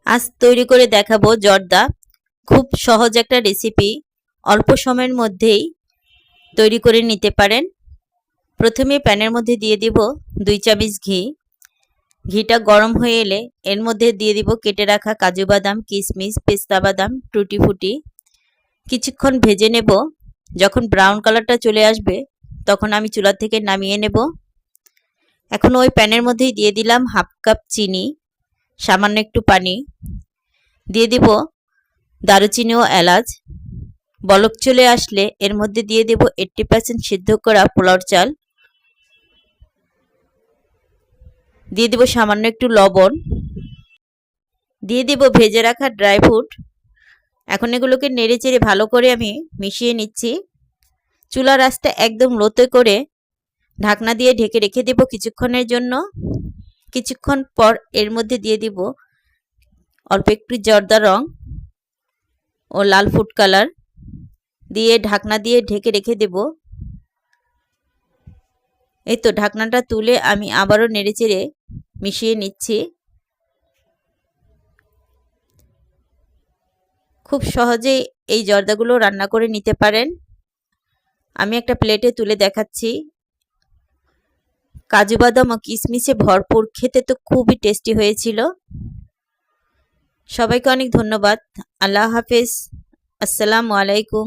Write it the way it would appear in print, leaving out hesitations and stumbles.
আজ তৈরি করে দেখাবো জর্দা। খুব সহজ একটা রেসিপি, অল্প সময়ের মধ্যেই তৈরি করে নিতে পারেন। প্রথমে প্যানের মধ্যে দিয়ে দিব 2 চামচ ঘি। ঘিটা গরম হয়ে এলে এর মধ্যে দিয়ে দিব কেটে রাখা কাজু বাদাম, কিশমিশ, পেস্তা বাদাম, টুটি ফুটি। কিছুক্ষণ ভেজে নেব। যখন ব্রাউন কালারটা চলে আসবে তখন আমি চুলা থেকে নামিয়ে নেব। এখন ওই প্যানের মধ্যেই দিয়ে দিলাম হাফ কাপ চিনি, সামান্য একটু পানি, দিয়ে দিব দারুচিনি ও এলাচ। বলক চলে আসলে এর মধ্যে দিয়ে দেব 80% সিদ্ধ করা পোলাওর চাল, দিয়ে দেব সামান্য একটু লবণ, দিয়ে দেব ভেজে রাখা ড্রাই ফ্রুট। এখন এগুলোকে নেড়ে চেড়ে ভালো করে আমি মিশিয়ে নিচ্ছি। চুলার আঁচটা একদম লোতে করে ঢাকনা দিয়ে ঢেকে রেখে দেব কিছুক্ষণের জন্য। কিছুক্ষণ পর এর মধ্যে দিয়ে দিব অল্প একটু জর্দা রং ও লাল ফুড কালার, দিয়ে ঢাকনা দিয়ে ঢেকে রেখে দেব। এই তো ঢাকনাটা তুলে আমি আবারও নেড়েচেড়ে মিশিয়ে নিচ্ছি। খুব সহজেই এই জর্দাগুলো রান্না করে নিতে পারেন। আমি একটা প্লেটে তুলে দেখাচ্ছি। কাজু বাদাম ও কিশমিশে ভরপুর, খেতে তো খুবই টেস্টি হয়েছিল। সবাইকে অনেক ধন্যবাদ। আল্লাহ হাফেজ। আসসালামু আলাইকুম।